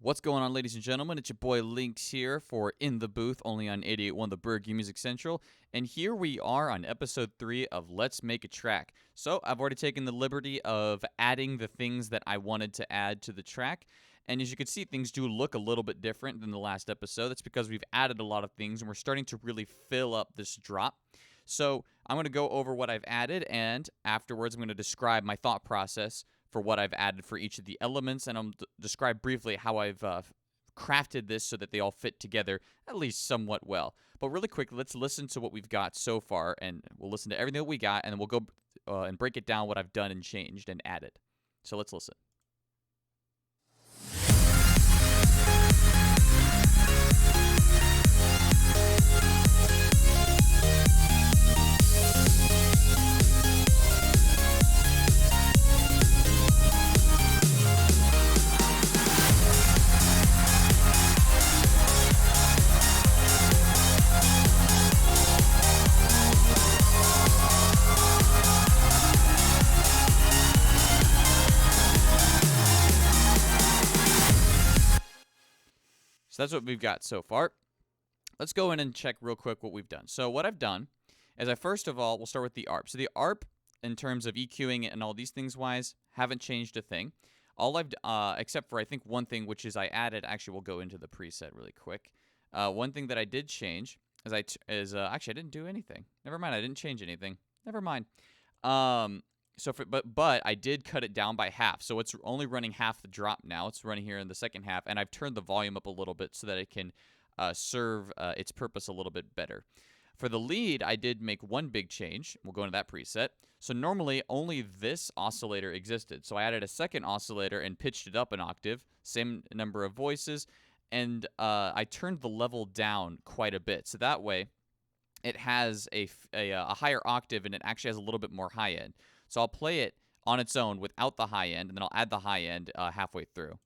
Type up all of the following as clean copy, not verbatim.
What's going on, ladies and gentlemen? It's your boy Lynx here for In the Booth, only on 88.1 The Berg Music Central. And here we are on episode 3 of Let's Make a Track. So I've already taken the liberty of adding the things that I wanted to add to the track. And as you can see, things do look a little bit different than the last episode. That's because we've added a lot of things and we're starting to really fill up this drop. So I'm going to go over what I've added, and afterwards I'm going to describe my thought process for what I've added for each of the elements, and I'll describe briefly how I've crafted this so that they all fit together at least somewhat well. But really quickly, let's listen to what we've got so far, and we'll listen to everything that we got, and then we'll go and break it down what I've done and changed and added. So let's listen. So that's what we've got so far. Let's go in and check real quick what we've done. So what I've done is first of all, we'll start with the ARP. So the ARP, in terms of EQing it and all these things wise, haven't changed a thing. All I've except for I think one thing, which is I added. Actually, we'll go into the preset really quick. One thing that I did change is actually I didn't do anything. Never mind, I didn't change anything. Never mind. But I did cut it down by half, so it's only running half the drop now. It's running here in the second half, and I've turned the volume up a little bit so that it can serve its purpose a little bit better. For the lead, I did make one big change. We'll go into that preset. So normally only this oscillator existed, so I added a second oscillator and pitched it up an octave, same number of voices, and I turned the level down quite a bit. So that way, it has a higher octave, and it actually has a little bit more high end. So I'll play it on its own without the high end, and then I'll add the high end halfway through.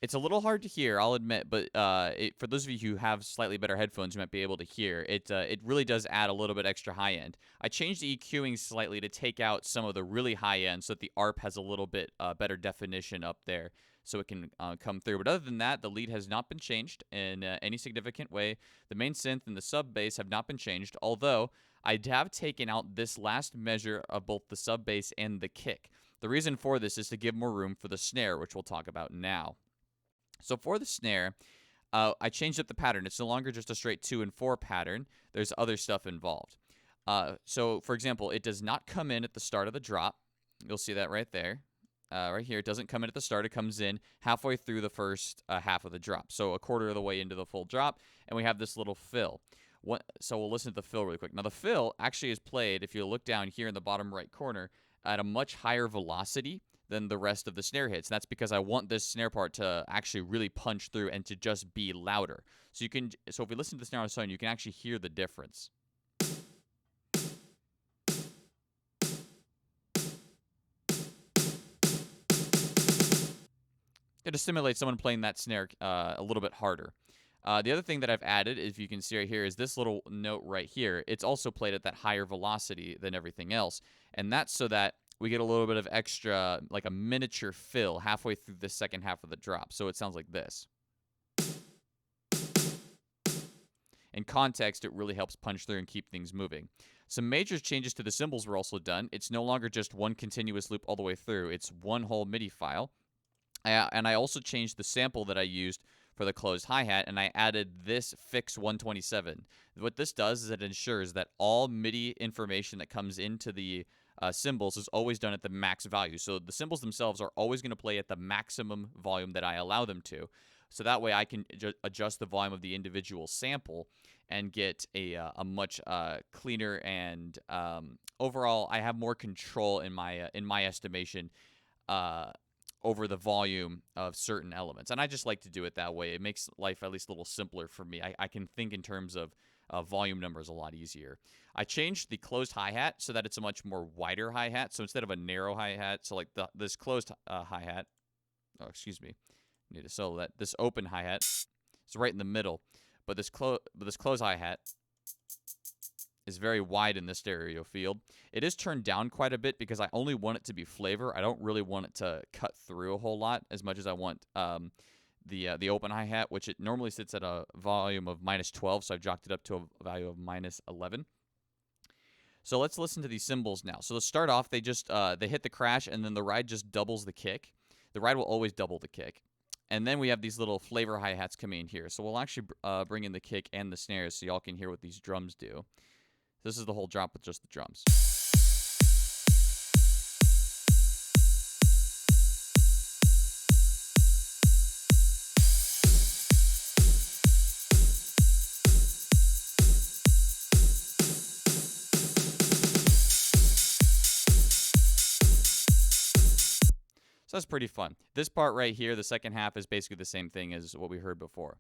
It's a little hard to hear, I'll admit, but for those of you who have slightly better headphones, you might be able to hear. It really does add a little bit extra high end. I changed the EQing slightly to take out some of the really high end so that the ARP has a little bit better definition up there so it can come through. But other than that, the lead has not been changed in any significant way. The main synth and the sub bass have not been changed, although I have taken out this last measure of both the sub bass and the kick. The reason for this is to give more room for the snare, which we'll talk about now. So for the snare, I changed up the pattern. It's no longer just a straight 2 and 4 pattern. There's other stuff involved. So, for example, it does not come in at the start of the drop. You'll see that right there. Right here, it doesn't come in at the start. It comes in halfway through the first half of the drop. So a quarter of the way into the full drop, and we have this little fill. So we'll listen to the fill really quick. Now, the fill actually is played, if you look down here in the bottom right corner, at a much higher velocity than the rest of the snare hits. And that's because I want this snare part to actually really punch through and to just be louder. So if we listen to the snare on its own, you can actually hear the difference. It simulates someone playing that snare a little bit harder. The other thing that I've added, if you can see right here, is this little note right here. It's also played at that higher velocity than everything else. And that's so that we get a little bit of extra, like a miniature fill halfway through the second half of the drop. So it sounds like this. In context, it really helps punch through and keep things moving. Some major changes to the cymbals were also done. It's no longer just one continuous loop all the way through. It's one whole MIDI file. And I also changed the sample that I used for the closed hi-hat, and I added this fix 127. What this does is it ensures that all MIDI information that comes into the cymbals is always done at the max value. So the cymbals themselves are always going to play at the maximum volume that I allow them to. So that way I can adjust the volume of the individual sample and get a much cleaner and overall I have more control in my estimation over the volume of certain elements. And I just like to do it that way. It makes life at least a little simpler for me. I can think in terms of volume numbers a lot easier. I changed the closed hi-hat so that it's a much more wider hi-hat. So instead of a narrow hi-hat, so like this closed hi-hat, need to solo that. This open hi-hat is right in the middle, but this close hi-hat is very wide in the stereo field. It is turned down quite a bit because I only want it to be flavor. I don't really want it to cut through a whole lot as much as I want the open hi-hat, which it normally sits at a volume of -12, so I've jocked it up to a value of -11. So let's listen to these cymbals now. So to start off, they just they hit the crash, and then the ride just doubles the kick. The ride will always double the kick. And then we have these little flavor hi-hats coming in here. So we'll actually bring in the kick and the snares so y'all can hear what these drums do. This is the whole drop with just the drums. So that's pretty fun. This part right here, the second half, is basically the same thing as what we heard before.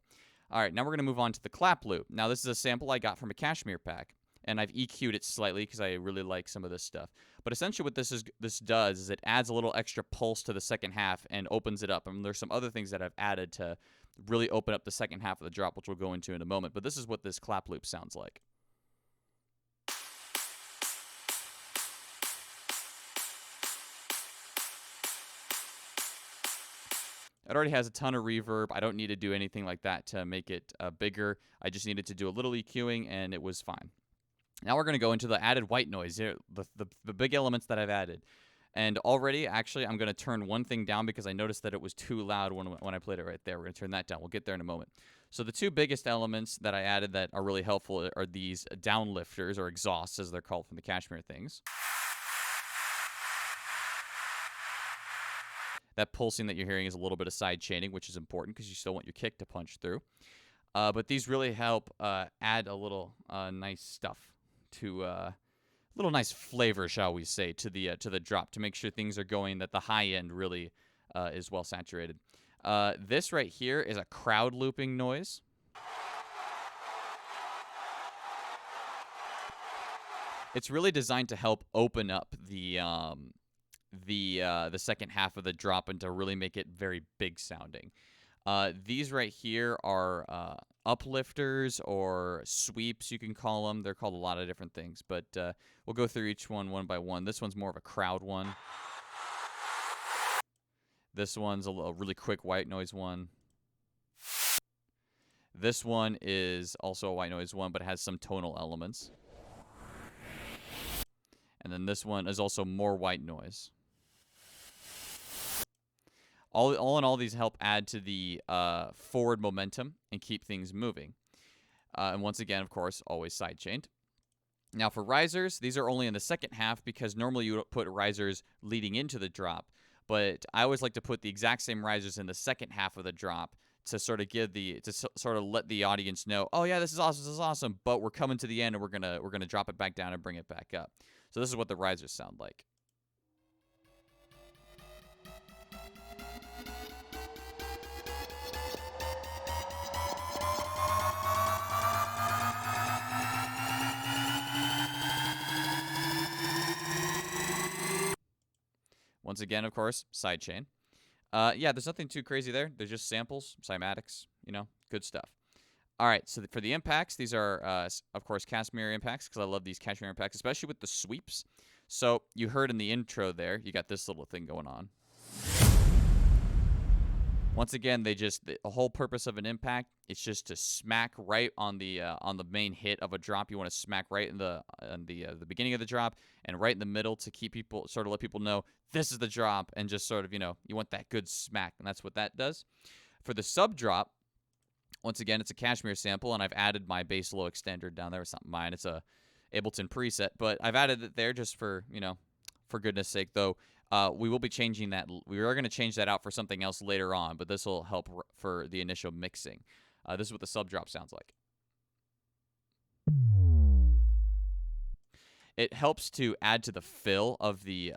All right, now we're going to move on to the clap loop. Now this is a sample I got from a Cashmere pack, and I've EQ'd it slightly because I really like some of this stuff. But essentially what this does is it adds a little extra pulse to the second half and opens it up. And there's some other things that I've added to really open up the second half of the drop, which we'll go into in a moment. But this is what this clap loop sounds like. It already has a ton of reverb. I don't need to do anything like that to make it bigger. I just needed to do a little EQing, and it was fine. Now we're going to go into the added white noise, here, the big elements that I've added. And already, actually, I'm going to turn one thing down because I noticed that it was too loud when I played it right there. We're going to turn that down. We'll get there in a moment. So the two biggest elements that I added that are really helpful are these downlifters, or exhausts, as they're called from the Cashmere things. That pulsing that you're hearing is a little bit of side chaining, which is important because you still want your kick to punch through. But these really help add a little nice stuff to little nice flavor, shall we say, to the drop to make sure things are going, that the high end really is well saturated. This right here is a crowd looping noise. It's really designed to help open up the second half of the drop and to really make it very big sounding. These right here are uplifters or sweeps, you can call them. They're called a lot of different things, but we'll go through each one by one. This one's more of a crowd one. This one's a really quick white noise one. This one is also a white noise one, but it has some tonal elements. And then this one is also more white noise. All in all, these help add to the forward momentum and keep things moving. And once again, of course, always sidechained. Now for risers, these are only in the second half because normally you would put risers leading into the drop. But I always like to put the exact same risers in the second half of the drop to sort of let the audience know, oh yeah, this is awesome, but we're coming to the end and we're gonna drop it back down and bring it back up. So this is what the risers sound like. Once again, of course, sidechain. Yeah, there's nothing too crazy there. They're just samples, cymatics, good stuff. All right, so for the impacts, these are, of course, Cashmere impacts, because I love these Cashmere impacts, especially with the sweeps. So you heard in the intro there, you got this little thing going on. Once again, the whole purpose of an impact, it's just to smack right on the main hit of a drop. You want to smack right in the beginning of the drop and right in the middle to keep people, sort of let people know this is the drop, and just sort of, you want that good smack, and that's what that does. For the sub drop, once again, it's a Cashmere sample, and I've added my bass low extender down there. It's not mine. It's a Ableton preset, but I've added it there just for, for goodness sake, though. We will be changing that. We are going to change that out for something else later on, but this will help for the initial mixing. This is what the sub drop sounds like. It helps to add to the fill of the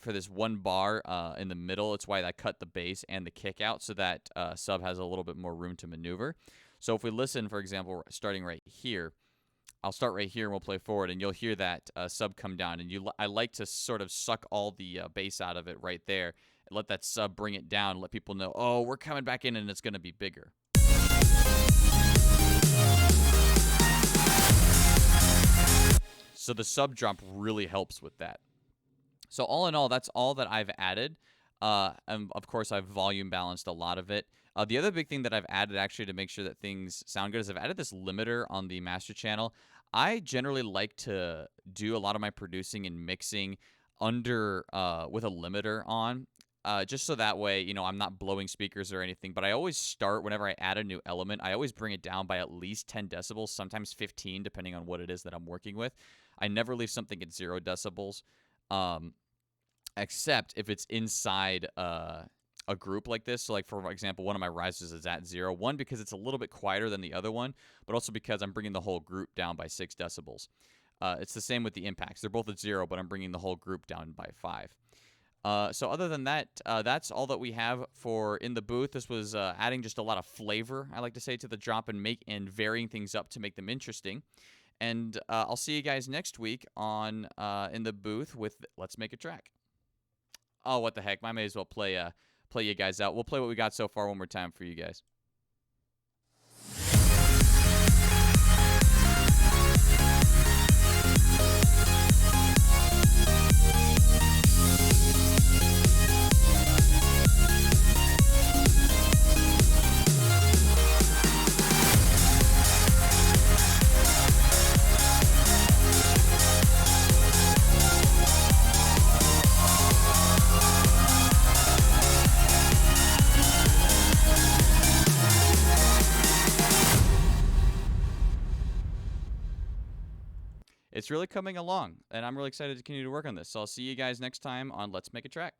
for this one bar in the middle. It's why I cut the bass and the kick out so that sub has a little bit more room to maneuver. So if we listen, for example, starting right here, I'll start right here and we'll play forward, and you'll hear that sub come down. And I like to sort of suck all the bass out of it right there, let that sub bring it down, let people know, oh, we're coming back in and it's going to be bigger. So the sub drop really helps with that. So all in all, that's all that I've added. And of course, I've volume balanced a lot of it. The other big thing that I've added actually to make sure that things sound good is I've added this limiter on the master channel. I generally like to do a lot of my producing and mixing under with a limiter on. Just so that way, you know, I'm not blowing speakers or anything. But I always start, whenever I add a new element, I always bring it down by at least 10 decibels, sometimes 15, depending on what it is that I'm working with. I never leave something at 0 decibels. Except if it's inside a group like this. So, like, for example, one of my rises is at 0. One, because it's a little bit quieter than the other one, but also because I'm bringing the whole group down by 6 decibels. It's the same with the impacts. They're both at 0, but I'm bringing the whole group down by 5. So other than that, that's all that we have for In the Booth. This was adding just a lot of flavor, I like to say, to the drop and varying things up to make them interesting. And I'll see you guys next week on In the Booth with Let's Make a Track. Oh, what the heck. I may as well play you guys out. We'll play what we got so far one more time for you guys. It's really coming along, and I'm really excited to continue to work on this. So I'll see you guys next time on Let's Make a Track.